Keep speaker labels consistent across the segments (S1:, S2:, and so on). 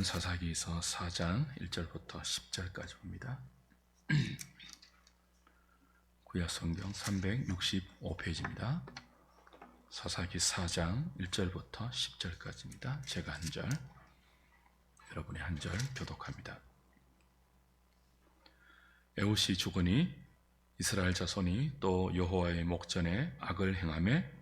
S1: 말씀은 사사기서 4장 1절부터 10절까지 봅니다. 구약성경 365페이지입니다. 사사기 4장 1절부터 10절까지입니다. 제가 한 절, 여러분이 한 절 교독합니다. 에훗이 죽으니 이스라엘 자손이 또 여호와의 목전에 악을 행하매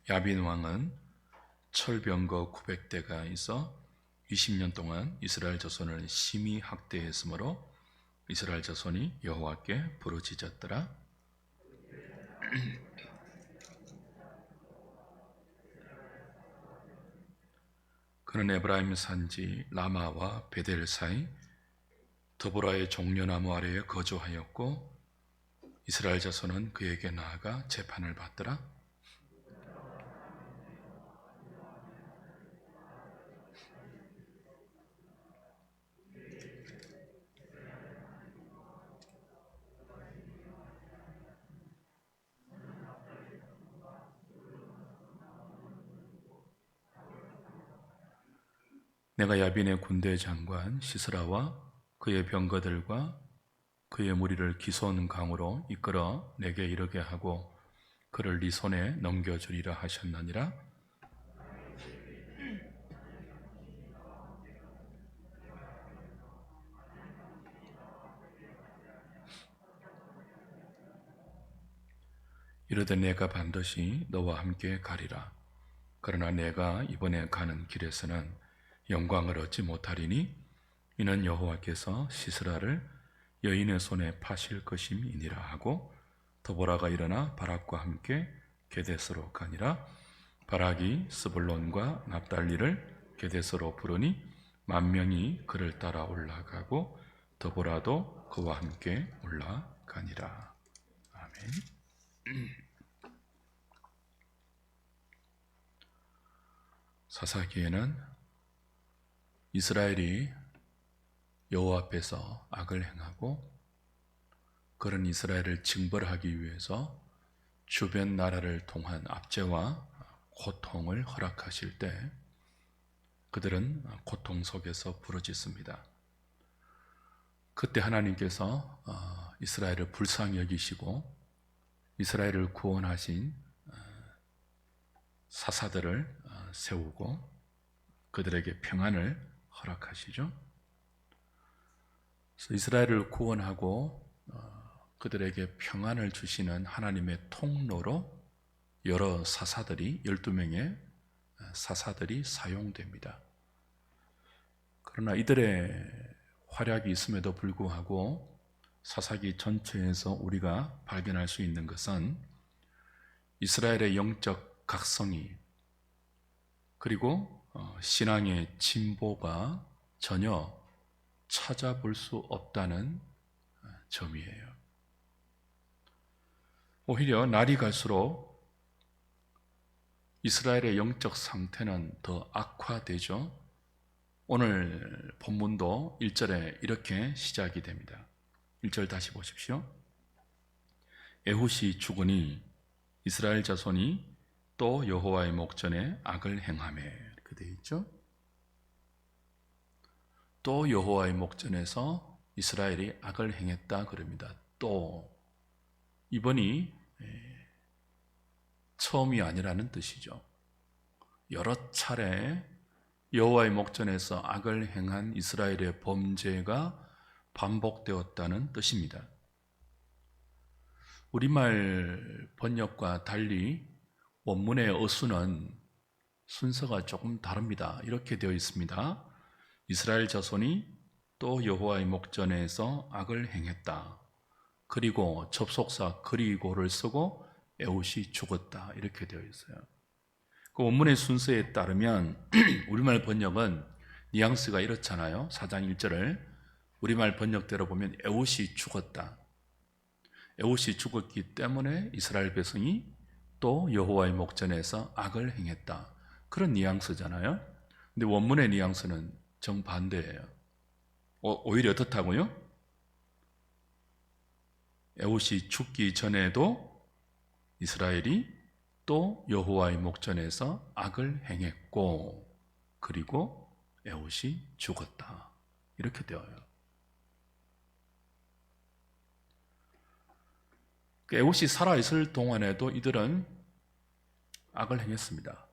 S1: 야빈 왕은 철병거 900대가 있어 20년 동안 이스라엘 자손을 심히 학대했으므로 이스라엘 자손이 여호와께 부르짖었더라. 그는 에브라임 산지 라마와 베델 사이 드보라의 종려나무 아래에 거주하였고 이스라엘 자손은 그에게 나아가 재판을 받더라. 내가 야빈의 군대 장관 시스라와 그의 병거들과 그의 무리를 기손 강으로 이끌어 내게 이르게 하고 그를 네 손에 넘겨주리라 하셨느니라. 이르되 내가 반드시 너와 함께 가리라. 그러나 내가 이번에 가는 길에서는 영광을 얻지 못하리니 이는 여호와께서 시스라를 여인의 손에 파실 것임이니라 하고 드보라가 일어나 바락과 함께 게데스로 가니라. 바락이 스불론과 납달리를 게데스로 부르니 10,000명이 그를 따라 올라가고 드보라도 그와 함께 올라가니라. 아멘. 사사기에는 이스라엘이 여호와 앞에서 악을 행하고 그런 이스라엘을 징벌하기 위해서 주변 나라를 통한 압제와 고통을 허락하실 때 그들은 고통 속에서 부르짖습니다. 그때 하나님께서 이스라엘을 불쌍히 여기시고 이스라엘을 구원하신 사사들을 세우고 그들에게 평안을 허락하시죠. 그래서 이스라엘을 구원하고 그들에게 평안을 주시는 하나님의 통로로 여러 사사들이 12명의 사사들이 사용됩니다. 그러나 이들의 활약이 있음에도 불구하고 사사기 전체에서 우리가 발견할 수 있는 것은 이스라엘의 영적 각성이 그리고 신앙의 진보가 전혀 찾아볼 수 없다는 점이에요. 오히려 날이 갈수록 이스라엘의 영적 상태는 더 악화되죠. 오늘 본문도 1절에 이렇게 시작이 됩니다. 1절 다시 보십시오. 에훗이 죽으니 이스라엘 자손이 또 여호와의 목전에 악을 행하매 이렇게 되어 있죠. 또 여호와의 목전에서 이스라엘이 악을 행했다 그럽니다. 또 이번이 처음이 아니라는 뜻이죠. 여러 차례 여호와의 목전에서 악을 행한 이스라엘의 범죄가 반복되었다는 뜻입니다. 우리말 번역과 달리 원문의 어수는 순서가 조금 다릅니다. 이렇게 되어 있습니다. 이스라엘 자손이 또 여호와의 목전에서 악을 행했다. 그리고 접속사 그리고를 쓰고 에훗이 죽었다. 이렇게 되어 있어요. 그 원문의 순서에 따르면 우리말 번역은 뉘앙스가 이렇잖아요. 4장 1절을 우리말 번역대로 보면 에훗이 죽었다. 에훗이 죽었기 때문에 이스라엘 백성이 또 여호와의 목전에서 악을 행했다. 그런 뉘앙스잖아요. 근데 원문의 뉘앙스는 정반대예요. 오히려 어떻다고요? 에훗이 죽기 전에도 이스라엘이 또 여호와의 목전에서 악을 행했고, 그리고 에훗이 죽었다. 이렇게 되어요. 에훗이 살아있을 동안에도 이들은 악을 행했습니다.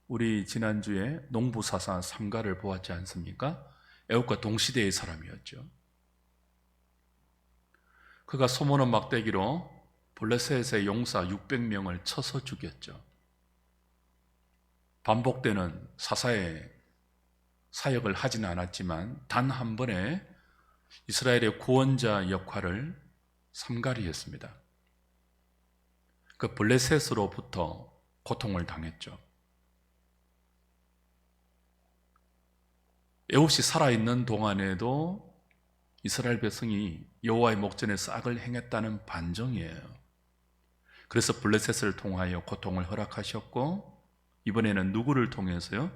S1: 우리 지난주에 농부사사 삼가를 보았지 않습니까? 에훗과 동시대의 사람이었죠. 그가 소모는 막대기로 블레셋의 용사 600명을 쳐서 죽였죠. 반복되는 사사의 사역을 하지는 않았지만 단 한 번에 이스라엘의 구원자 역할을 삼가리 했습니다. 그 블레셋으로부터 고통을 당했죠. 에훗이 살아있는 동안에도 이스라엘 백성이 여호와의 목전에서 악을 행했다는 반정이에요. 그래서 블레셋을 통하여 고통을 허락하셨고, 이번에는 누구를 통해서요?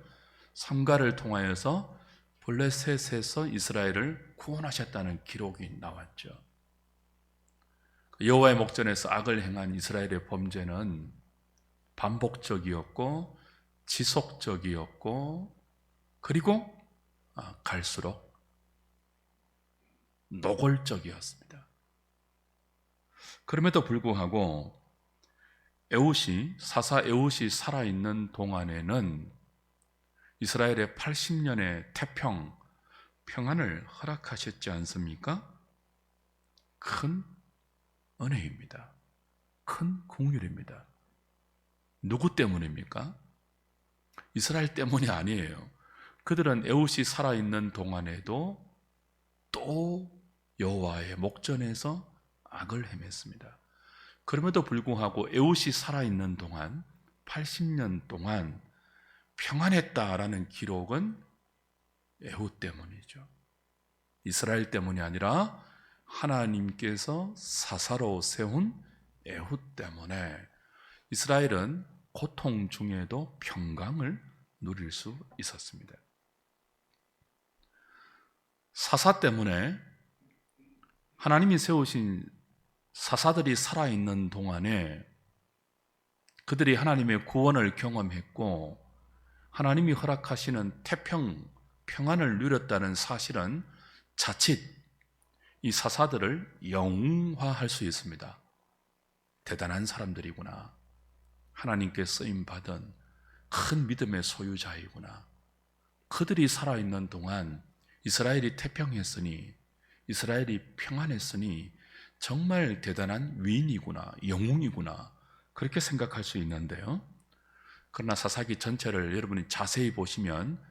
S1: 삼가를 통하여서 블레셋에서 이스라엘을 구원하셨다는 기록이 나왔죠. 여호와의 목전에서 악을 행한 이스라엘의 범죄는 반복적이었고 지속적이었고, 그리고 갈수록 노골적이었습니다. 그럼에도 불구하고 사사 에훗이 살아있는 동안에는 이스라엘의 80년의 평안을 허락하셨지 않습니까? 큰 은혜입니다. 큰 긍휼입니다. 누구 때문입니까? 이스라엘 때문이 아니에요. 그들은 에훗이 살아있는 동안에도 또 여호와의 목전에서 악을 행했습니다. 그럼에도 불구하고 에훗이 살아있는 동안 80년 동안 평안했다라는 기록은 에훗 때문이죠. 이스라엘 때문이 아니라 하나님께서 사사로 세운 에훗 때문에 이스라엘은 고통 중에도 평강을 누릴 수 있었습니다. 사사 때문에 하나님이 세우신 사사들이 살아있는 동안에 그들이 하나님의 구원을 경험했고 하나님이 허락하시는 평안을 누렸다는 사실은 자칫 이 사사들을 영웅화할 수 있습니다. 대단한 사람들이구나. 하나님께 쓰임받은 큰 믿음의 소유자이구나. 그들이 살아있는 동안 이스라엘이 태평했으니, 이스라엘이 평안했으니 정말 대단한 위인이구나, 영웅이구나, 그렇게 생각할 수 있는데요. 그러나 사사기 전체를 여러분이 자세히 보시면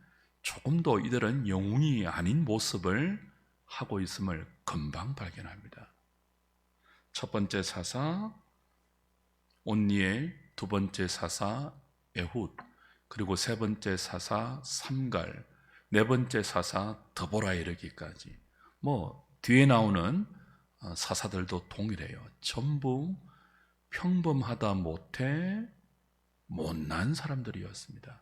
S1: 조금도 이들은 영웅이 아닌 모습을 하고 있음을 금방 발견합니다. 첫 번째 사사 온니엘, 두 번째 사사 에훗, 그리고 세 번째 사사 삼갈, 네 번째 사사 드보라 이르기까지 뒤에 나오는 사사들도 동일해요. 전부 평범하다 못해 못난 사람들이었습니다.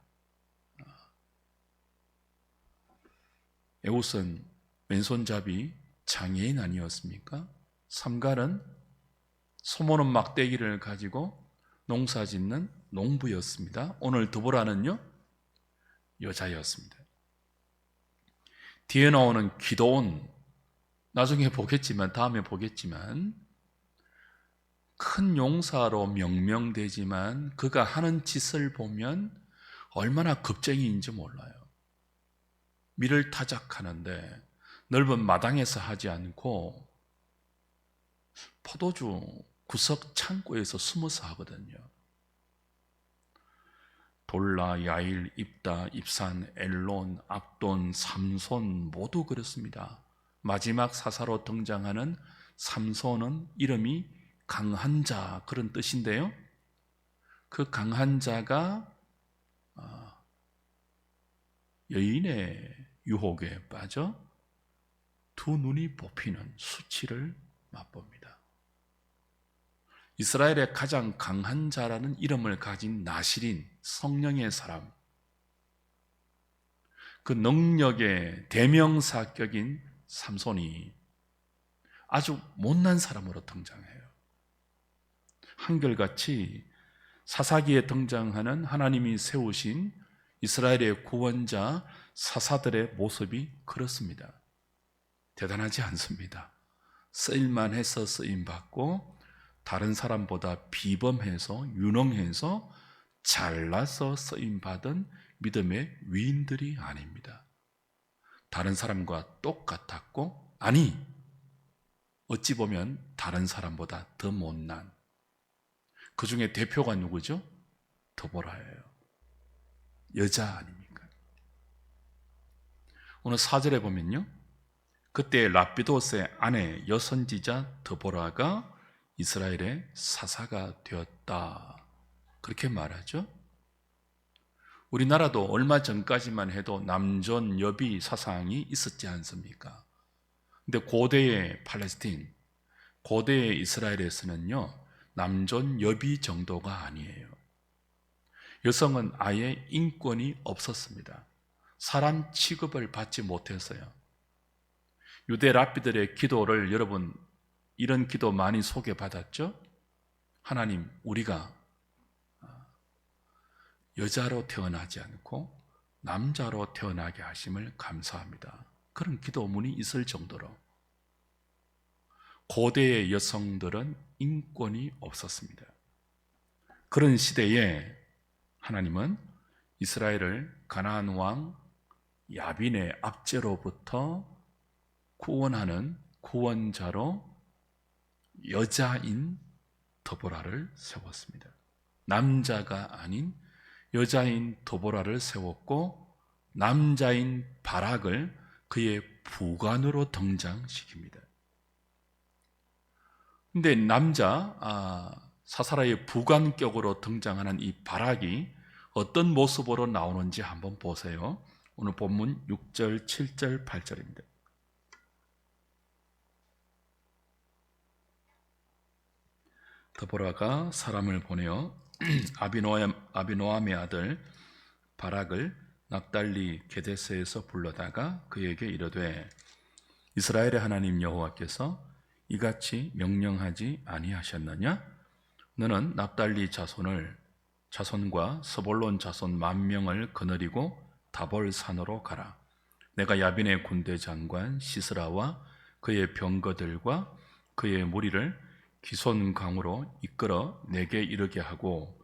S1: 에훗은 왼손잡이 장애인 아니었습니까? 삼갈은 소모는 막대기를 가지고 농사 짓는 농부였습니다. 오늘 드보라는요, 여자였습니다. 뒤에 나오는 기드온, 나중에 보겠지만, 다음에 보겠지만 큰 용사로 명명되지만 그가 하는 짓을 보면 얼마나 겁쟁이인지 몰라요. 밀을 타작하는데 넓은 마당에서 하지 않고 포도주 구석 창고에서 숨어서 하거든요. 돌라, 야일, 입다, 입산, 엘론, 압돈, 삼손 모두 그렇습니다. 마지막 사사로 등장하는 삼손은 이름이 강한 자, 그런 뜻인데요. 그 강한 자가 여인의 유혹에 빠져 두 눈이 뽑히는 수치를 맛봅니다. 이스라엘의 가장 강한 자라는 이름을 가진 나실인 성령의 사람, 그 능력의 대명사격인 삼손이 아주 못난 사람으로 등장해요. 한결같이 사사기에 등장하는 하나님이 세우신 이스라엘의 구원자 사사들의 모습이 그렇습니다. 대단하지 않습니다. 쓰일만 해서 쓰임받고 다른 사람보다 비범해서 유능해서 잘나서 쓰임받은 믿음의 위인들이 아닙니다. 다른 사람과 똑같았고, 아니, 어찌 보면 다른 사람보다 더 못난, 그 중에 대표가 누구죠? 드보라예요. 여자 아닙니까? 오늘 4절에 보면요, 그때 라피도스의 아내 여선지자 드보라가 이스라엘의 사사가 되었다, 그렇게 말하죠. 우리나라도 얼마 전까지만 해도 남존 여비 사상이 있었지 않습니까? 근데 고대의 팔레스틴, 고대의 이스라엘에서는요, 남존 여비 정도가 아니에요. 여성은 아예 인권이 없었습니다. 사람 취급을 받지 못했어요. 유대 랍비들의 기도를 여러분 이런 기도 많이 소개받았죠? 하나님, 우리가 여자로 태어나지 않고 남자로 태어나게 하심을 감사합니다. 그런 기도문이 있을 정도로 고대의 여성들은 인권이 없었습니다. 그런 시대에 하나님은 이스라엘을 가나안 왕 야빈의 압제로부터 구원하는 구원자로 여자인 드보라를 세웠습니다. 남자가 아닌 여자인 드보라를 세웠고, 남자인 바락을 그의 부관으로 등장시킵니다. 근데 사사라의 부관격으로 등장하는 이 바락이 어떤 모습으로 나오는지 한번 보세요. 오늘 본문 6절, 7절, 8절입니다. 드보라가 사람을 보내어 아비노암의 아들 바락을 납달리 게데스에서 불러다가 그에게 이르되, 이스라엘의 하나님 여호와께서 이같이 명령하지 아니하셨느냐? 너는 납달리 자손과 스볼론 자손 10,000명을 거느리고 다볼 산으로 가라. 내가 야빈의 군대 장관 시스라와 그의 병거들과 그의 무리를 기손 강으로 이끌어 내게 이르게 하고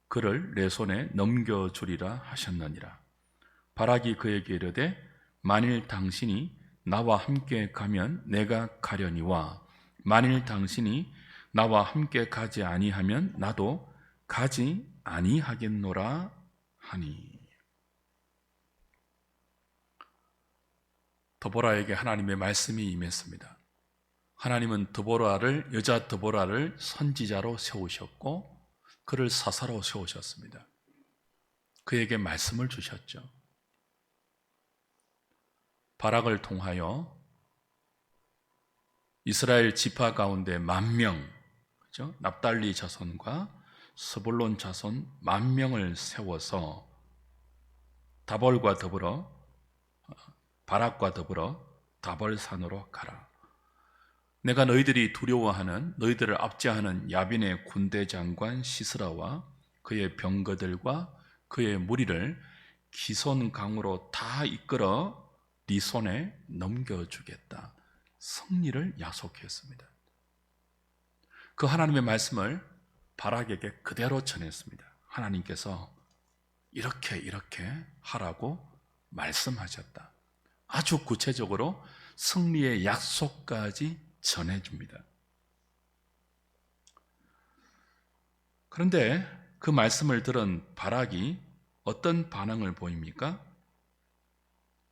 S1: 그를 내 손에 넘겨주리라 하셨느니라. 바락이 그에게 이르되, 만일 당신이 나와 함께 가면 내가 가려니와 만일 당신이 나와 함께 가지 아니하면 나도 가지 아니하겠노라 하니. 드보라에게 하나님의 말씀이 임했습니다. 하나님은 여자 드보라를 선지자로 세우셨고 그를 사사로 세우셨습니다. 그에게 말씀을 주셨죠. 바락을 통하여 이스라엘 지파 가운데 10,000명, 그렇죠? 납달리 자손과 스불론 자손 10,000명을 세워서 바락과 더불어 다볼산으로 가라. 내가 너희들이 두려워하는, 너희들을 압제하는 야빈의 군대 장관 시스라와 그의 병거들과 그의 무리를 기손 강으로 다 이끌어 네 손에 넘겨주겠다. 승리를 약속했습니다. 그 하나님의 말씀을 바락에게 그대로 전했습니다. 하나님께서 이렇게 하라고 말씀하셨다. 아주 구체적으로 승리의 약속까지 전해줍니다. 그런데 그 말씀을 들은 바락이 어떤 반응을 보입니까?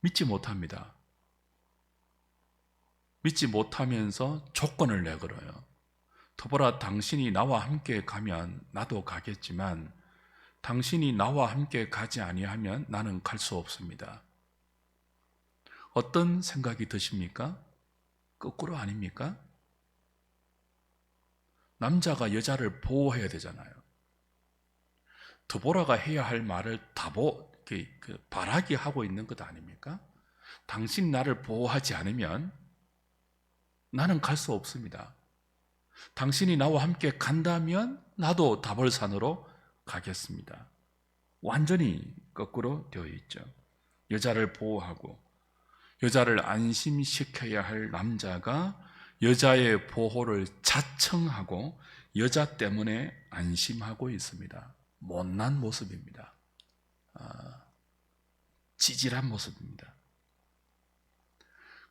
S1: 믿지 못합니다. 믿지 못하면서 조건을 내걸어요. 드보라, 당신이 나와 함께 가면 나도 가겠지만 당신이 나와 함께 가지 아니하면 나는 갈 수 없습니다. 어떤 생각이 드십니까? 거꾸로 아닙니까? 남자가 여자를 보호해야 되잖아요. 드보라가 해야 할 말을 바락이 하고 있는 것 아닙니까? 당신 나를 보호하지 않으면 나는 갈 수 없습니다. 당신이 나와 함께 간다면 나도 다볼산으로 가겠습니다. 완전히 거꾸로 되어 있죠. 여자를 보호하고 여자를 안심시켜야 할 남자가 여자의 보호를 자청하고 여자 때문에 안심하고 있습니다. 못난 모습입니다. 찌질한 모습입니다.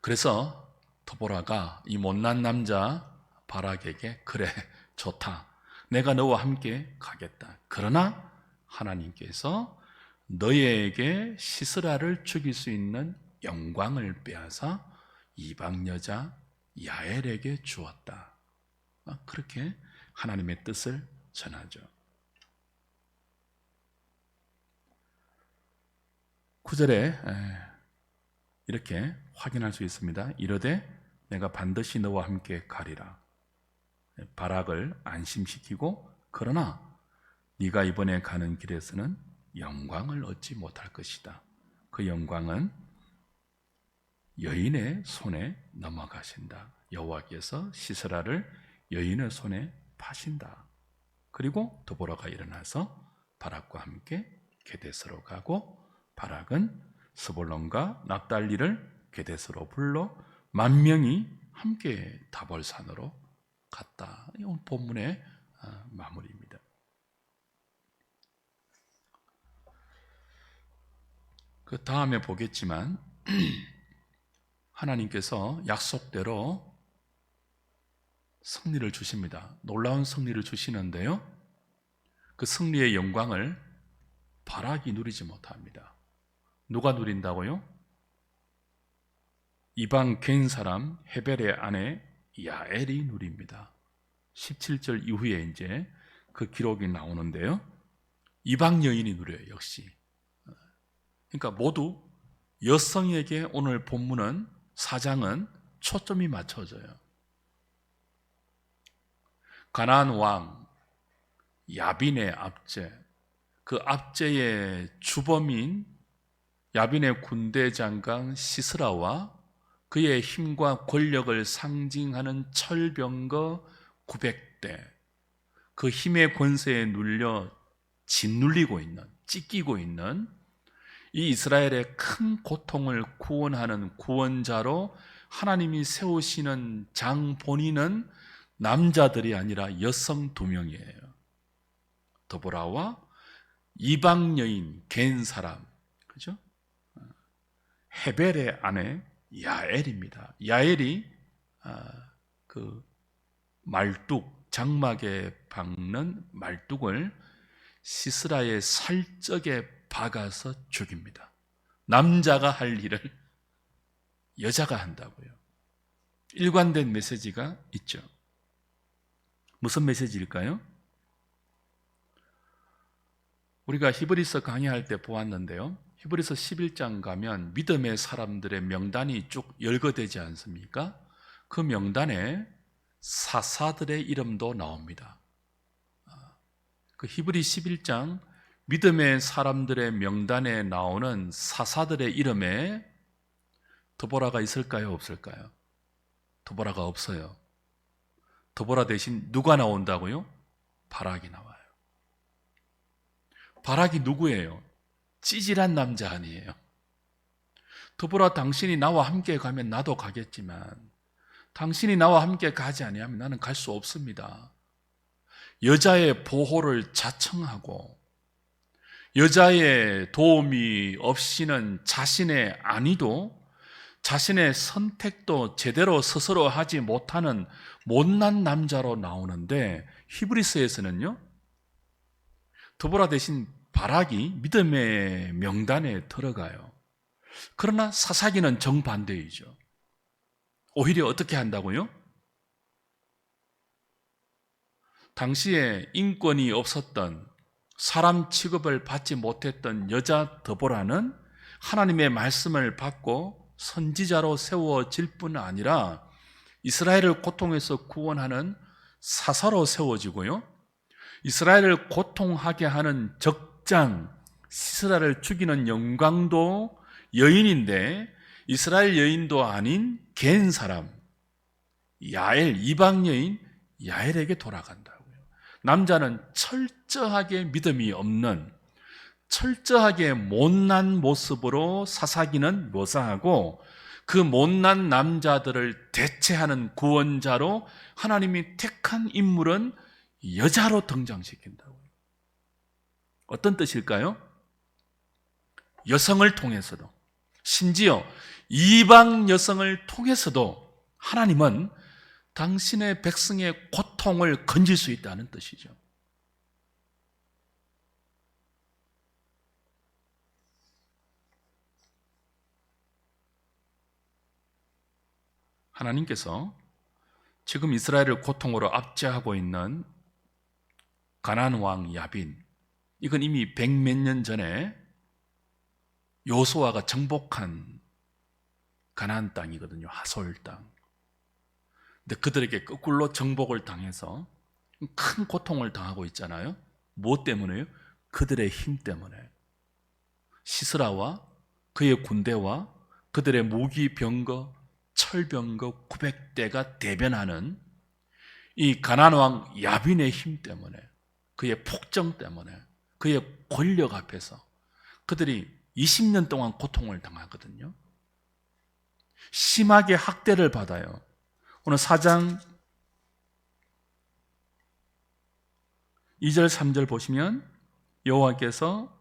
S1: 그래서 드보라가 이 못난 남자 바락에게 그래, 좋다. 내가 너와 함께 가겠다. 그러나 하나님께서 너희에게 시스라를 죽일 수 있는 영광을 빼앗아 이방 여자 야엘에게 주었다. 그렇게 하나님의 뜻을 전하죠. 9절에 이렇게 확인할 수 있습니다. 이르되 내가 반드시 너와 함께 가리라. 바락을 안심시키고 그러나 네가 이번에 가는 길에서는 영광을 얻지 못할 것이다. 그 영광은 여인의 손에 넘어가신다. 여호와께서 시스라를 여인의 손에 파신다. 그리고 드보라가 일어나서 바락과 함께 게데스로 가고 바락은 스볼론과 납달리를 게데스로 불러 10,000명이 함께 다볼산으로 갔다. 이건 본문의 마무리입니다. 그 다음에 보겠지만 하나님께서 약속대로 승리를 주십니다. 놀라운 승리를 주시는데요, 그 승리의 영광을 바락이 누리지 못합니다. 누가 누린다고요? 이방 개인 사람 헤벨의 아내 야엘이 누립니다. 17절 이후에 이제 그 기록이 나오는데요, 이방 여인이 누려요. 역시. 그러니까 모두 여성에게 오늘 본문은 4장은 초점이 맞춰져요. 가나안 왕 야빈의 압제, 그 압제의 주범인 야빈의 군대 장관 시스라와 그의 힘과 권력을 상징하는 철병거 900대, 그 힘의 권세에 눌려 짓눌리고 있는, 찢기고 있는 이 이스라엘의 큰 고통을 구원하는 구원자로 하나님이 세우시는 장 본인은 남자들이 아니라 여성 2명이에요. 드보라와 이방 여인 겐 사람, 그죠? 헤벨의 아내 야엘입니다. 야엘이 그 말뚝, 장막에 박는 말뚝을 시스라의 살적에 박아서 죽입니다. 남자가 할 일을 여자가 한다고요. 일관된 메시지가 있죠. 무슨 메시지일까요? 우리가 히브리서 강의할 때 보았는데요, 히브리서 11장 가면 믿음의 사람들의 명단이 쭉 열거되지 않습니까? 그 명단에 사사들의 이름도 나옵니다. 그 히브리 11장 믿음의 사람들의 명단에 나오는 사사들의 이름에 드보라가 있을까요? 없을까요? 드보라가 없어요. 드보라 대신 누가 나온다고요? 바락이 나와요. 바락이 누구예요? 찌질한 남자 아니에요. 드보라, 당신이 나와 함께 가면 나도 가겠지만 당신이 나와 함께 가지 아니하면 나는 갈 수 없습니다. 여자의 보호를 자청하고 여자의 도움이 없이는 자신의 안위도 자신의 선택도 제대로 스스로 하지 못하는 못난 남자로 나오는데, 히브리서에서는요, 드보라 대신 바락이 믿음의 명단에 들어가요. 그러나 사사기는 정반대이죠. 오히려 어떻게 한다고요? 당시에 인권이 없었던, 사람 취급을 받지 못했던 여자 드보라는 하나님의 말씀을 받고 선지자로 세워질 뿐 아니라 이스라엘을 고통에서 구원하는 사사로 세워지고요, 이스라엘을 고통하게 하는 적장 시스라를 죽이는 영광도 여인인데 이스라엘 여인도 아닌 겐 사람 야엘, 이방 여인 야엘에게 돌아간다고요. 남자는 철저하게 믿음이 없는, 철저하게 못난 모습으로 사사기는 묘사하고, 그 못난 남자들을 대체하는 구원자로 하나님이 택한 인물은 여자로 등장시킨다고요. 어떤 뜻일까요? 여성을 통해서도, 심지어 이방 여성을 통해서도 하나님은 당신의 백성의 고통을 건질 수 있다는 뜻이죠. 하나님께서 지금 이스라엘을 고통으로 압제하고 있는 가나안 왕 야빈, 이건 이미 100몇 년 전에 여호수아가 정복한 가나안 땅이거든요. 하솔 땅. 근데 그들에게 거꾸로 정복을 당해서 큰 고통을 당하고 있잖아요. 무엇 때문에요? 그들의 힘 때문에. 시스라와 그의 군대와 그들의 무기 병거, 철병거 900대가 대변하는 이 가나안 왕 야빈의 힘 때문에, 그의 폭정 때문에, 그의 권력 앞에서 그들이 20년 동안 고통을 당하거든요. 심하게 학대를 받아요. 오늘 4장 2절 3절 보시면 여호와께서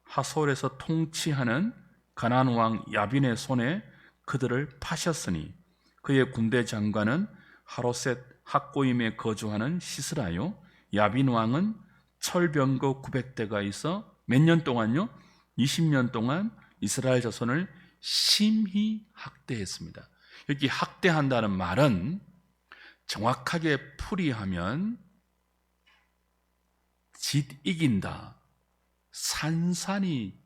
S1: 하솔에서 통치하는 가나안 왕 야빈의 손에 그들을 파셨으니 그의 군대 장관은 하로셋 학고임에 거주하는 시스라요, 야빈 왕은 철병거 900대가 있어 몇 년 동안요? 20년 동안 이스라엘 자손을 심히 학대했습니다. 여기 학대한다는 말은 정확하게 풀이하면 짓 이긴다, 산산이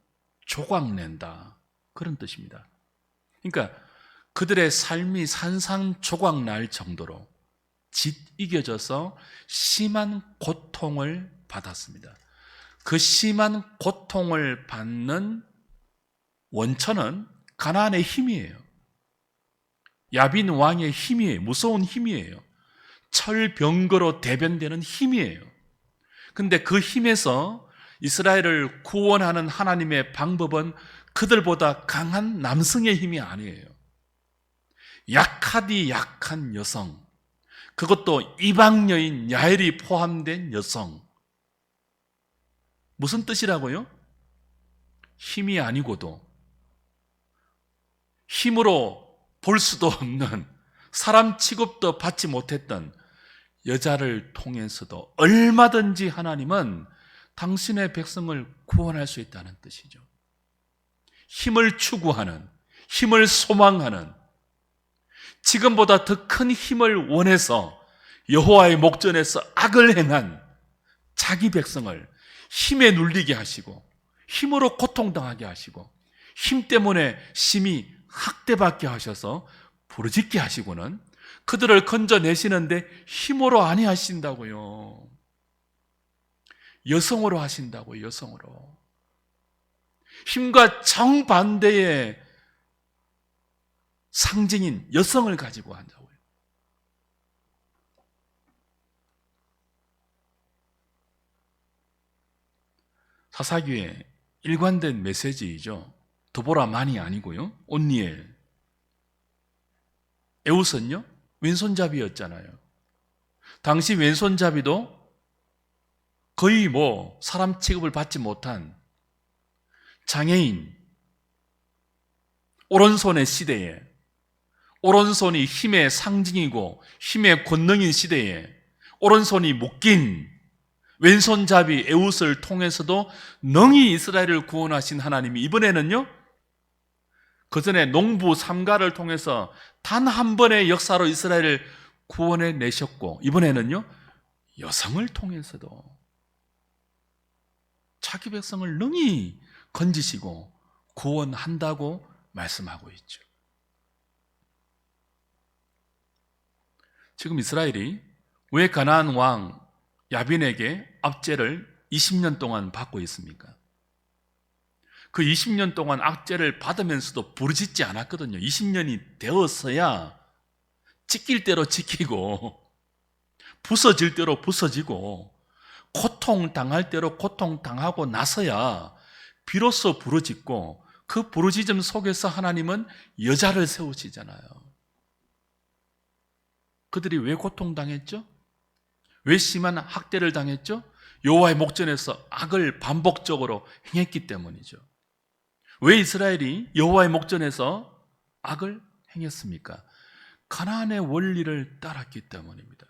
S1: 조각낸다, 그런 뜻입니다. 그러니까 그들의 삶이 산산조각 날 정도로 짓 이겨져서 심한 고통을 받았습니다. 그 심한 고통을 받는 원천은 가나안의 힘이에요. 야빈 왕의 힘이에요. 무서운 힘이에요. 철병거로 대변되는 힘이에요. 근데 그 힘에서 이스라엘을 구원하는 하나님의 방법은 그들보다 강한 남성의 힘이 아니에요. 약하디 약한 여성, 그것도 이방 여인 야엘이 포함된 여성. 무슨 뜻이라고요? 힘이 아니고도 힘으로 볼 수도 없는, 사람 취급도 받지 못했던 여자를 통해서도 얼마든지 하나님은 당신의 백성을 구원할 수 있다는 뜻이죠. 힘을 추구하는, 힘을 소망하는, 지금보다 더 큰 힘을 원해서 여호와의 목전에서 악을 행한 자기 백성을 힘에 눌리게 하시고, 힘으로 고통당하게 하시고, 힘 때문에 심히 학대받게 하셔서 부르짖게 하시고는 그들을 건져내시는데 힘으로 아니하신다고요. 여성으로 하신다고요. 여성으로. 힘과 정반대의 상징인 여성을 가지고 한다고요. 사사기의 일관된 메시지이죠. 드보라만이 아니고요. 온니엘. 에웃은요, 왼손잡이였잖아요. 당시 왼손잡이도 거의 사람 취급을 받지 못한 장애인, 오른손의 시대에, 오른손이 힘의 상징이고 힘의 권능인 시대에 오른손이 묶인 왼손잡이 에웃을 통해서도 능히 이스라엘을 구원하신 하나님이 이번에는요, 그전에 농부 삼가를 통해서 단 한 번의 역사로 이스라엘을 구원해 내셨고, 이번에는요, 여성을 통해서도 자기 백성을 능히 건지시고 구원한다고 말씀하고 있죠. 지금 이스라엘이 왜 가나안 왕 야빈에게 압제를 20년 동안 받고 있습니까? 그 20년 동안 압제를 받으면서도 부르짖지 않았거든요. 20년이 되었어야 찢길 대로 찢기고 부서질 대로 부서지고 고통당할 대로 고통당하고 나서야 비로소 부르짖고, 그 부르짖음 속에서 하나님은 여자를 세우시잖아요. 그들이 왜 고통당했죠? 왜 심한 학대를 당했죠? 여호와의 목전에서 악을 반복적으로 행했기 때문이죠. 왜 이스라엘이 여호와의 목전에서 악을 행했습니까? 가나안의 원리를 따랐기 때문입니다.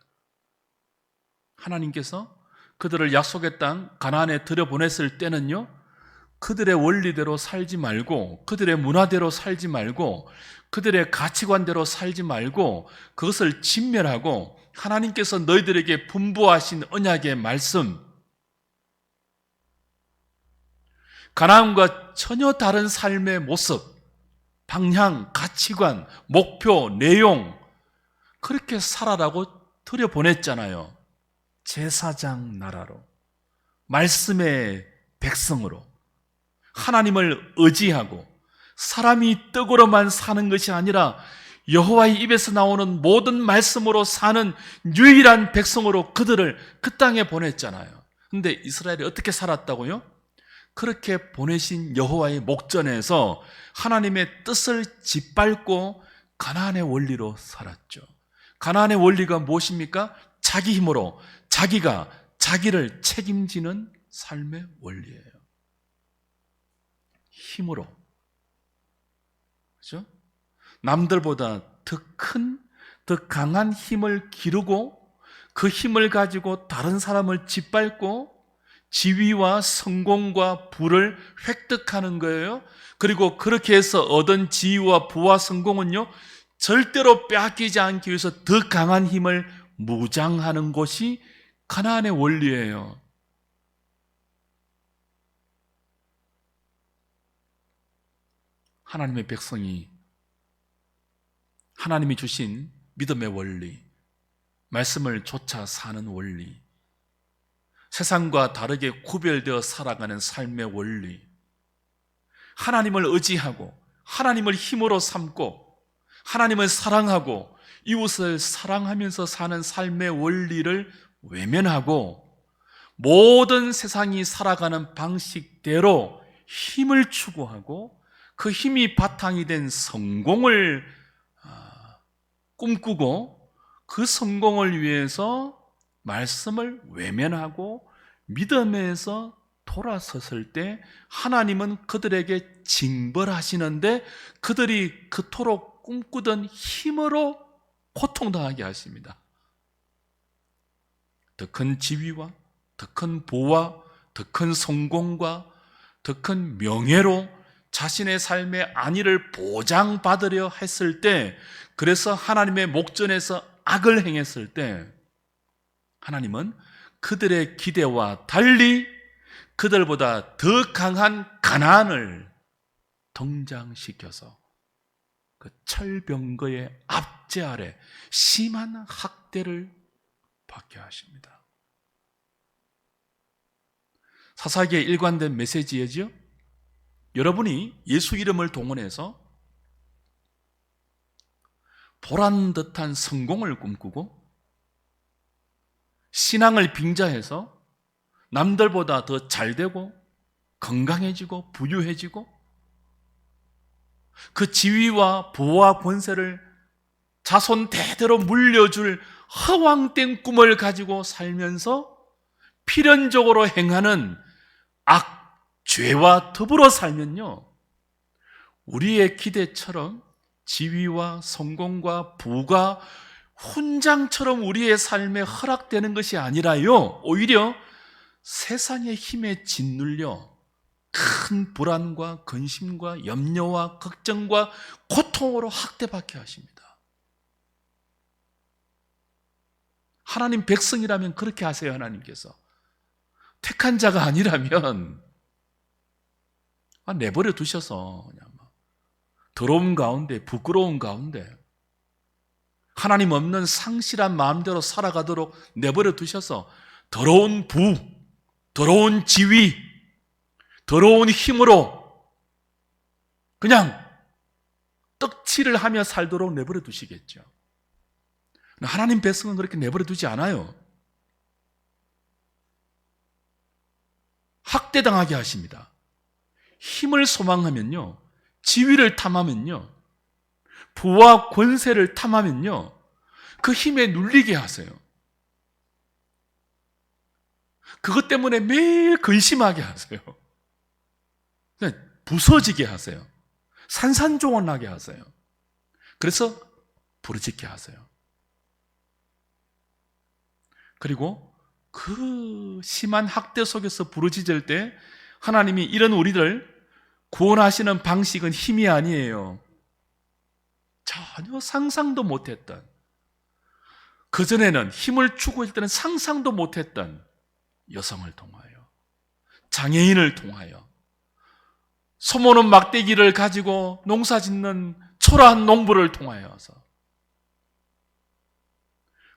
S1: 하나님께서 그들을 약속의 땅 가나안에 들여보냈을 때는요, 그들의 원리대로 살지 말고, 그들의 문화대로 살지 말고, 그들의 가치관대로 살지 말고, 그것을 진멸하고 하나님께서 너희들에게 분부하신 언약의 말씀, 가나안과 전혀 다른 삶의 모습, 방향, 가치관, 목표, 내용, 그렇게 살아라고 들여보냈잖아요. 제사장 나라로, 말씀의 백성으로, 하나님을 의지하고 사람이 떡으로만 사는 것이 아니라 여호와의 입에서 나오는 모든 말씀으로 사는 유일한 백성으로 그들을 그 땅에 보냈잖아요. 근데 이스라엘이 어떻게 살았다고요? 그렇게 보내신 여호와의 목전에서 하나님의 뜻을 짓밟고 가나안의 원리로 살았죠. 가나안의 원리가 무엇입니까? 자기 힘으로 자기가 자기를 책임지는 삶의 원리예요. 힘으로. 그렇죠? 남들보다 더 큰, 더 강한 힘을 기르고 그 힘을 가지고 다른 사람을 짓밟고 지위와 성공과 부를 획득하는 거예요. 그리고 그렇게 해서 얻은 지위와 부와 성공은요, 절대로 빼앗기지 않기 위해서 더 강한 힘을 무장하는 것이 가나안의 원리예요. 하나님의 백성이 하나님이 주신 믿음의 원리, 말씀을 쫓아 사는 원리, 세상과 다르게 구별되어 살아가는 삶의 원리, 하나님을 의지하고 하나님을 힘으로 삼고 하나님을 사랑하고 이웃을 사랑하면서 사는 삶의 원리를 외면하고 모든 세상이 살아가는 방식대로 힘을 추구하고 그 힘이 바탕이 된 성공을 꿈꾸고 그 성공을 위해서 말씀을 외면하고 믿음에서 돌아섰을 때 하나님은 그들에게 징벌하시는데 그들이 그토록 꿈꾸던 힘으로 고통당하게 하십니다. 더 큰 지위와 더 큰 부와 더 큰 성공과 더 큰 명예로 자신의 삶의 안위를 보장받으려 했을 때, 그래서 하나님의 목전에서 악을 행했을 때 하나님은 그들의 기대와 달리 그들보다 더 강한 가나안을 등장시켜서 그 철병거의 압제 아래 심한 학대를 받게 하십니다. 사사기에 일관된 메시지이죠. 여러분이 예수 이름을 동원해서 보란듯한 성공을 꿈꾸고 신앙을 빙자해서 남들보다 더 잘되고 건강해지고 부유해지고 그 지위와 부와 권세를 자손 대대로 물려줄 허황된 꿈을 가지고 살면서 필연적으로 행하는 죄와 더불어 살면요, 우리의 기대처럼 지위와 성공과 부가 훈장처럼 우리의 삶에 허락되는 것이 아니라요, 오히려 세상의 힘에 짓눌려 큰 불안과 근심과 염려와 걱정과 고통으로 학대받게 하십니다. 하나님 백성이라면 그렇게 하세요. 하나님께서 택한 자가 아니라면 내버려 두셔서 그냥 더러운 가운데, 부끄러운 가운데 하나님 없는 상실한 마음대로 살아가도록 내버려 두셔서 더러운 부, 더러운 지위, 더러운 힘으로 그냥 떡칠을 하며 살도록 내버려 두시겠죠. 하나님 백성은 그렇게 내버려 두지 않아요. 학대당하게 하십니다. 힘을 소망하면요, 지위를 탐하면요, 부와 권세를 탐하면요, 그 힘에 눌리게 하세요. 그것 때문에 매일 근심하게 하세요. 부서지게 하세요. 산산조각나게 하세요. 그래서 부르짖게 하세요. 그리고 그 심한 학대 속에서 부르짖을 때 하나님이 이런 우리를 구원하시는 방식은 힘이 아니에요. 전혀 상상도 못했던, 그전에는 힘을 추구할 때는 상상도 못했던 여성을 통하여, 장애인을 통하여, 소모는 막대기를 가지고 농사 짓는 초라한 농부를 통하여서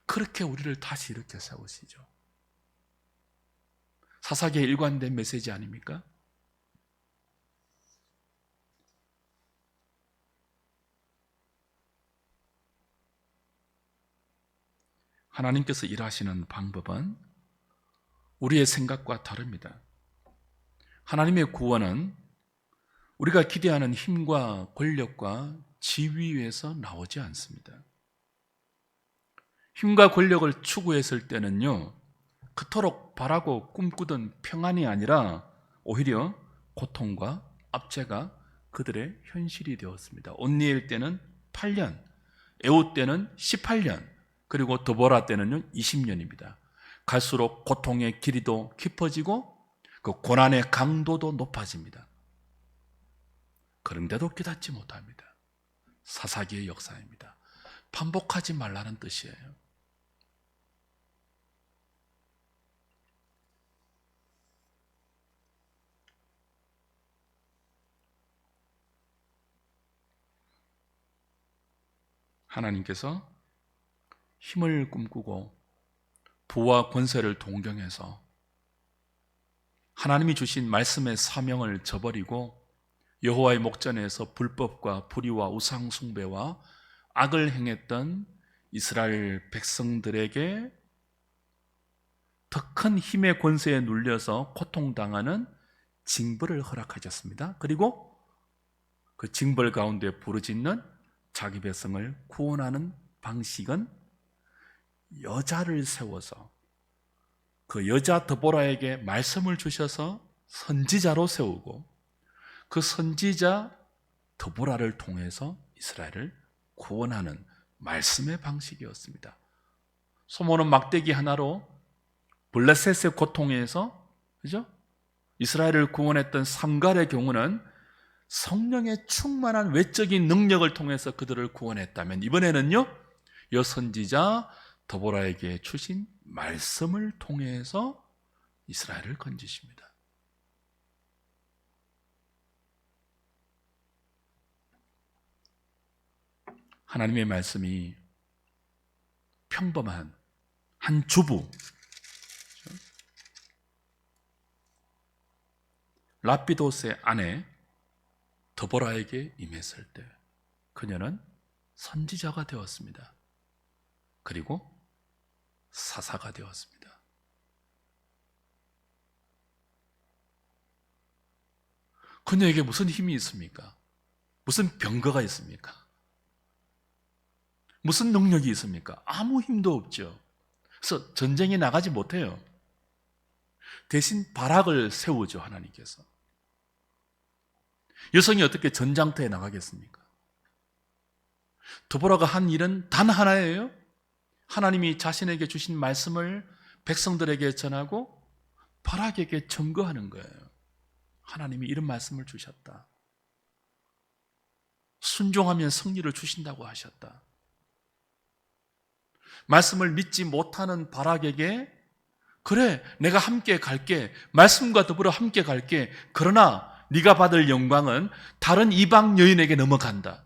S1: 그렇게 우리를 다시 일으켜 세우시죠. 사사기에 일관된 메시지 아닙니까? 하나님께서 일하시는 방법은 우리의 생각과 다릅니다. 하나님의 구원은 우리가 기대하는 힘과 권력과 지위에서 나오지 않습니다. 힘과 권력을 추구했을 때는요, 그토록 바라고 꿈꾸던 평안이 아니라 오히려 고통과 압제가 그들의 현실이 되었습니다. 온니엘 때는 8년, 에웃 때는 18년, 그리고 드보라 때는요 20년입니다. 갈수록 고통의 길이도 깊어지고 그 고난의 강도도 높아집니다. 그런데도 깨닫지 못합니다. 사사기의 역사입니다. 반복하지 말라는 뜻이에요. 하나님께서 힘을 꿈꾸고 부와 권세를 동경해서 하나님이 주신 말씀의 사명을 저버리고 여호와의 목전에서 불법과 불의와 우상 숭배와 악을 행했던 이스라엘 백성들에게 더 큰 힘의 권세에 눌려서 고통당하는 징벌을 허락하셨습니다. 그리고 그 징벌 가운데 부르짖는 자기 백성을 구원하는 방식은 여자를 세워서 그 여자 드보라에게 말씀을 주셔서 선지자로 세우고 그 선지자 드보라를 통해서 이스라엘을 구원하는 말씀의 방식이었습니다. 소모는 막대기 하나로 블레셋의 고통에서, 그죠? 이스라엘을 구원했던 삼갈의 경우는 성령의 충만한 외적인 능력을 통해서 그들을 구원했다면, 이번에는요, 여 선지자 드보라에게 주신 말씀을 통해서 이스라엘을 건지십니다. 하나님의 말씀이 평범한 한 주부 라피도스의 아내 드보라에게 임했을 때 그녀는 선지자가 되었습니다. 그리고 사사가 되었습니다. 그녀에게 무슨 힘이 있습니까? 무슨 병거가 있습니까? 무슨 능력이 있습니까? 아무 힘도 없죠. 그래서 전쟁에 나가지 못해요. 대신 바락을 세우죠, 하나님께서. 여성이 어떻게 전장터에 나가겠습니까? 드보라가 한 일은 단 하나예요. 하나님이 자신에게 주신 말씀을 백성들에게 전하고 바락에게 증거하는 거예요. 하나님이 이런 말씀을 주셨다. 순종하면 승리를 주신다고 하셨다. 말씀을 믿지 못하는 바락에게 그래, 내가 함께 갈게. 말씀과 더불어 함께 갈게. 그러나 네가 받을 영광은 다른 이방 여인에게 넘어간다.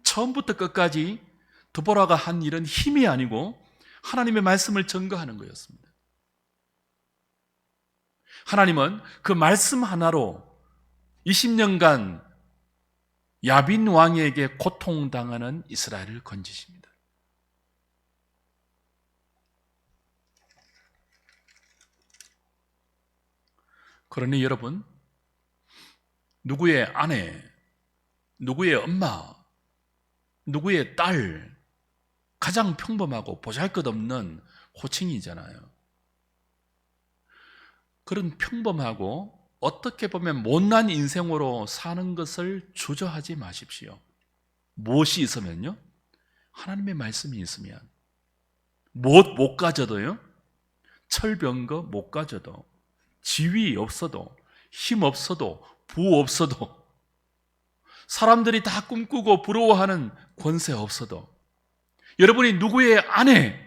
S1: 처음부터 끝까지 드보라가 한 일은 힘이 아니고 하나님의 말씀을 증거하는 거였습니다. 하나님은 그 말씀 하나로 20년간 야빈 왕에게 고통당하는 이스라엘을 건지십니다. 그러니 여러분, 누구의 아내, 누구의 엄마, 누구의 딸, 가장 평범하고 보잘것없는 호칭이잖아요. 그런 평범하고 어떻게 보면 못난 인생으로 사는 것을 주저하지 마십시오. 무엇이 있으면요? 하나님의 말씀이 있으면. 무엇 못 가져도요? 철병거 못 가져도, 지위 없어도, 힘 없어도, 부 없어도, 사람들이 다 꿈꾸고 부러워하는 권세 없어도, 여러분이 누구의 아내,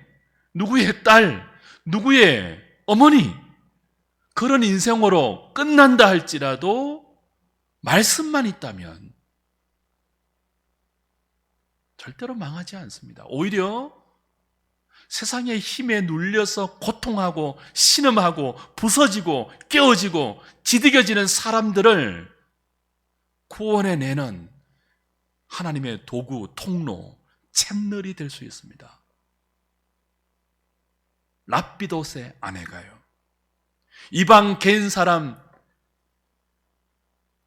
S1: 누구의 딸, 누구의 어머니, 그런 인생으로 끝난다 할지라도 말씀만 있다면 절대로 망하지 않습니다. 오히려 세상의 힘에 눌려서 고통하고 신음하고 부서지고 깨어지고 지득여지는 사람들을 구원해내는 하나님의 도구, 통로, 채널이 될 수 있습니다. 랍비옷의 아내가요, 이방 개인 사람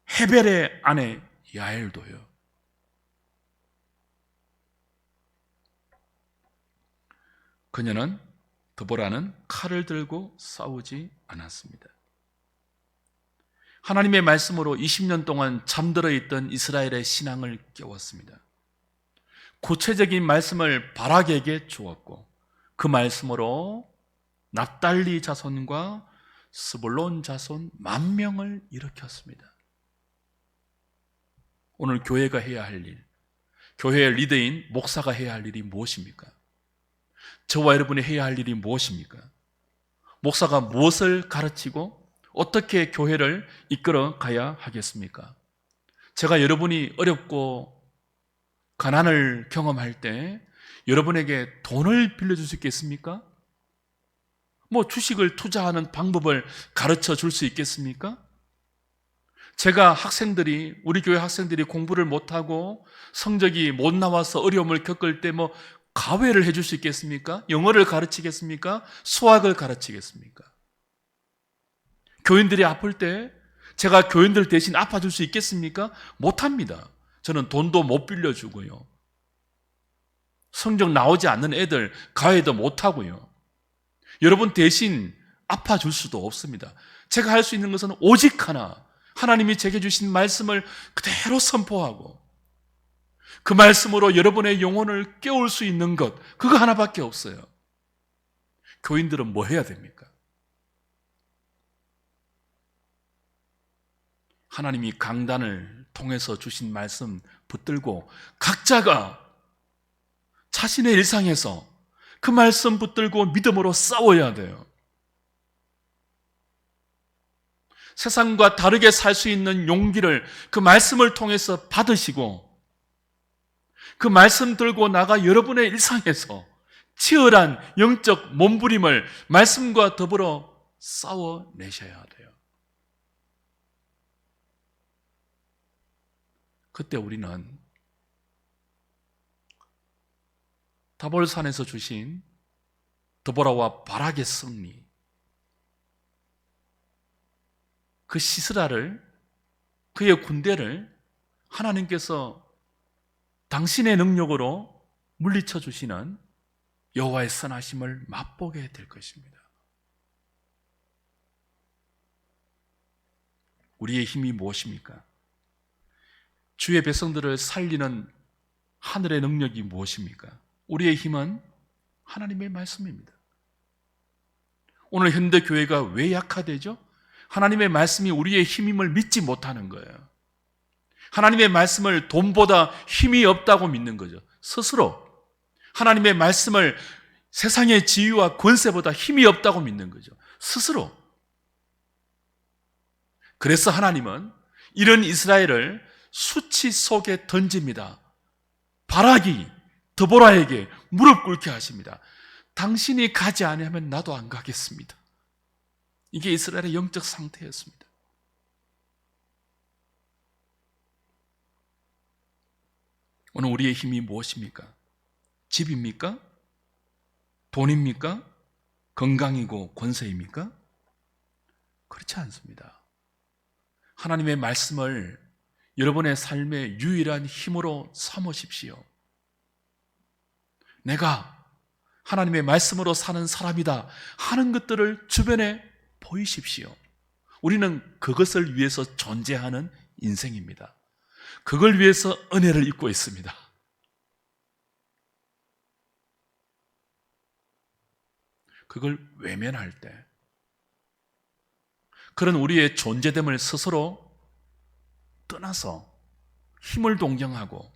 S1: 헤벨의 아내 야엘도요, 그녀는, 드보라는 칼을 들고 싸우지 않았습니다. 하나님의 말씀으로 20년 동안 잠들어 있던 이스라엘의 신앙을 깨웠습니다. 구체적인 말씀을 바락에게 주었고, 그 말씀으로 납달리 자손과 스불론 자손 10,000명을 일으켰습니다. 오늘 교회가 해야 할 일, 교회의 리더인 목사가 해야 할 일이 무엇입니까? 저와 여러분이 해야 할 일이 무엇입니까? 목사가 무엇을 가르치고 어떻게 교회를 이끌어 가야 하겠습니까? 제가 여러분이 어렵고 가난을 경험할 때 여러분에게 돈을 빌려줄 수 있겠습니까? 주식을 투자하는 방법을 가르쳐 줄 수 있겠습니까? 제가 우리 교회 학생들이 공부를 못하고 성적이 못 나와서 어려움을 겪을 때 가회를 해줄 수 있겠습니까? 영어를 가르치겠습니까? 수학을 가르치겠습니까? 교인들이 아플 때 제가 교인들 대신 아파줄 수 있겠습니까? 못합니다. 저는 돈도 못 빌려주고요, 성적 나오지 않는 애들 가해도 못하고요, 여러분 대신 아파줄 수도 없습니다. 제가 할 수 있는 것은 오직 하나, 하나님이 제게 주신 말씀을 그대로 선포하고 그 말씀으로 여러분의 영혼을 깨울 수 있는 것, 그거 하나밖에 없어요. 교인들은 뭐 해야 됩니까? 하나님이 강단을 통해서 주신 말씀 붙들고 각자가 자신의 일상에서 그 말씀 붙들고 믿음으로 싸워야 돼요. 세상과 다르게 살 수 있는 용기를 그 말씀을 통해서 받으시고 그 말씀 들고 나가 여러분의 일상에서 치열한 영적 몸부림을 말씀과 더불어 싸워내셔야 돼요. 그때 우리는 다볼산에서 주신 드보라와 바락의 승리, 그 시스라를, 그의 군대를 하나님께서 당신의 능력으로 물리쳐 주시는 여호와의 선하심을 맛보게 될 것입니다. 우리의 힘이 무엇입니까? 주의 백성들을 살리는 하늘의 능력이 무엇입니까? 우리의 힘은 하나님의 말씀입니다. 오늘 현대 교회가 왜 약화되죠? 하나님의 말씀이 우리의 힘임을 믿지 못하는 거예요. 하나님의 말씀을 돈보다 힘이 없다고 믿는 거죠. 스스로 하나님의 말씀을 세상의 지위와 권세보다 힘이 없다고 믿는 거죠. 스스로. 그래서 하나님은 이런 이스라엘을 수치 속에 던집니다. 바락이 드보라에게 무릎 꿇게 하십니다. 당신이 가지 아니하면 나도 안 가겠습니다. 이게 이스라엘의 영적 상태였습니다. 오늘 우리의 힘이 무엇입니까? 집입니까? 돈입니까? 건강이고 권세입니까? 그렇지 않습니다. 하나님의 말씀을 여러분의 삶의 유일한 힘으로 삼으십시오. 내가 하나님의 말씀으로 사는 사람이다 하는 것들을 주변에 보이십시오. 우리는 그것을 위해서 존재하는 인생입니다. 그걸 위해서 은혜를 입고 있습니다. 그걸 외면할 때, 그런 우리의 존재됨을 스스로 떠나서 힘을 동경하고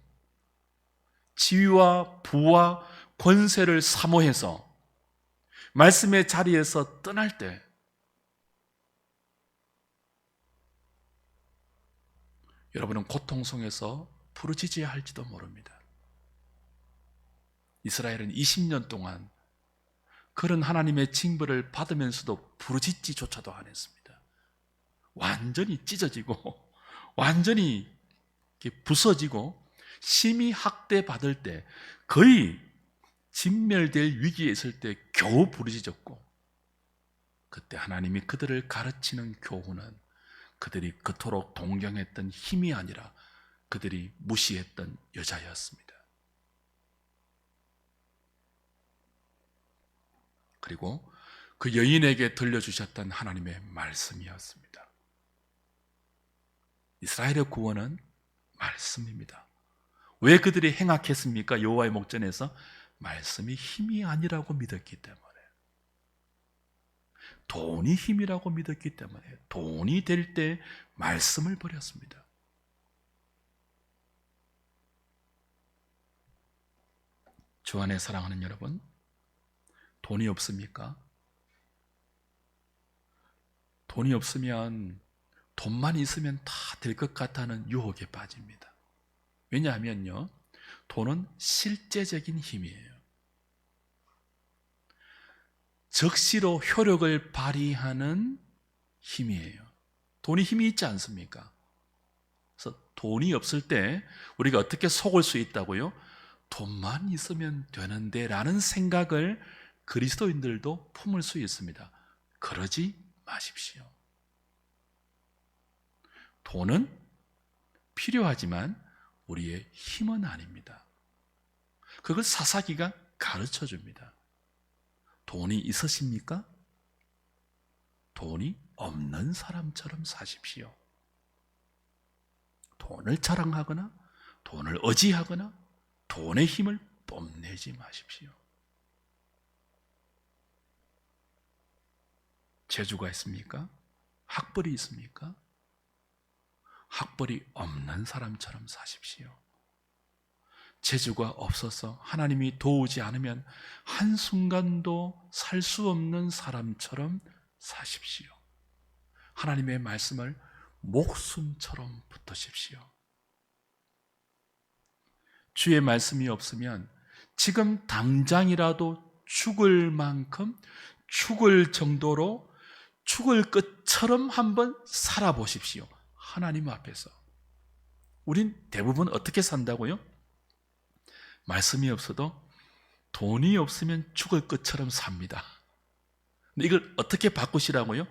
S1: 지위와 부와 권세를 사모해서 말씀의 자리에서 떠날 때, 여러분은 고통 속에서 부르짖어야 할지도 모릅니다. 이스라엘은 20년 동안 그런 하나님의 징벌을 받으면서도 부르짖지조차도 안 했습니다. 완전히 찢어지고 완전히 부서지고 심히 학대받을 때, 거의 진멸될 위기에 있을 때 겨우 부르짖었고, 그때 하나님이 그들을 가르치는 교훈은 그들이 그토록 동경했던 힘이 아니라 그들이 무시했던 여자였습니다. 그리고 그 여인에게 들려주셨던 하나님의 말씀이었습니다. 이스라엘의 구원은 말씀입니다. 왜 그들이 행악했습니까? 여호와의 목전에서 말씀이 힘이 아니라고 믿었기 때문에, 돈이 힘이라고 믿었기 때문에 돈이 될 때 말씀을 버렸습니다. 주 안에 사랑하는 여러분, 돈이 없습니까? 돈이 없으면, 돈만 있으면 다 될 것 같다는 유혹에 빠집니다. 왜냐하면요, 돈은 실제적인 힘이에요. 적시로 효력을 발휘하는 힘이에요. 돈이 힘이 있지 않습니까? 그래서 돈이 없을 때 우리가 어떻게 속을 수 있다고요? 돈만 있으면 되는데 라는 생각을 그리스도인들도 품을 수 있습니다. 그러지 마십시오. 돈은 필요하지만 우리의 힘은 아닙니다. 그걸 사사기가 가르쳐 줍니다. 돈이 있으십니까? 돈이 없는 사람처럼 사십시오. 돈을 자랑하거나 돈을 의지하거나 돈의 힘을 뽐내지 마십시오. 재주가 있습니까? 학벌이 있습니까? 학벌이 없는 사람처럼 사십시오. 재주가 없어서 하나님이 도우지 않으면 한순간도 살 수 없는 사람처럼 사십시오. 하나님의 말씀을 목숨처럼 붙드십시오. 주의 말씀이 없으면 지금 당장이라도 죽을 만큼, 죽을 정도로 죽을 것처럼 한번 살아보십시오. 하나님 앞에서. 우린 대부분 어떻게 산다고요? 말씀이 없어도 돈이 없으면 죽을 것처럼 삽니다. 근데 이걸 어떻게 바꾸시라고요?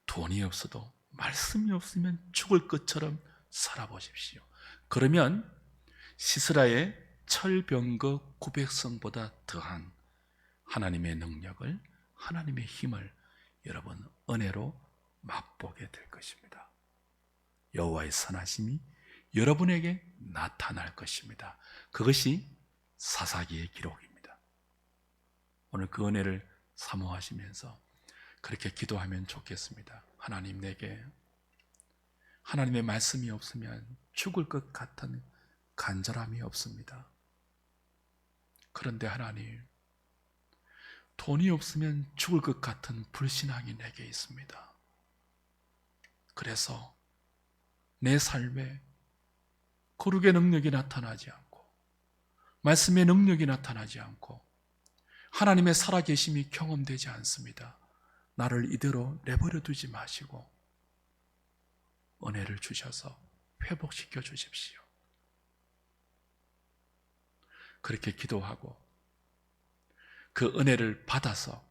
S1: 돈이 없어도 말씀이 없으면 죽을 것처럼 살아보십시오. 그러면 시스라의 철병거 900성보다 더한 하나님의 능력을, 하나님의 힘을 여러분 은혜로 맛보게 될 것입니다. 여호와의 선하심이 여러분에게 나타날 것입니다. 그것이 사사기의 기록입니다. 오늘 그 은혜를 사모하시면서 그렇게 기도하면 좋겠습니다. 하나님, 내게 하나님의 말씀이 없으면 죽을 것 같은 간절함이 없습니다. 그런데 하나님, 돈이 없으면 죽을 것 같은 불신앙이 내게 있습니다. 그래서 내 삶에 거룩의 능력이 나타나지 않고 말씀의 능력이 나타나지 않고 하나님의 살아계심이 경험되지 않습니다. 나를 이대로 내버려 두지 마시고 은혜를 주셔서 회복시켜 주십시오. 그렇게 기도하고 그 은혜를 받아서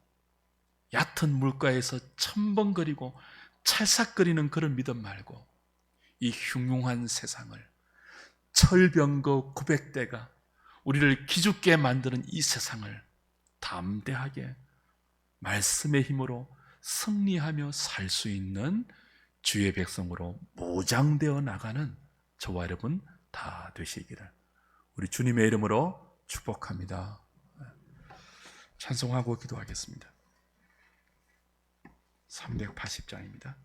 S1: 얕은 물가에서 첨벙거리고 찰싹거리는 그런 믿음 말고 이 흉흉한 세상을, 철병거 900대가 우리를 기죽게 만드는 이 세상을 담대하게 말씀의 힘으로 승리하며 살 수 있는 주의 백성으로 무장되어 나가는 저와 여러분 다 되시기를 우리 주님의 이름으로 축복합니다. 찬송하고 기도하겠습니다. 380장입니다.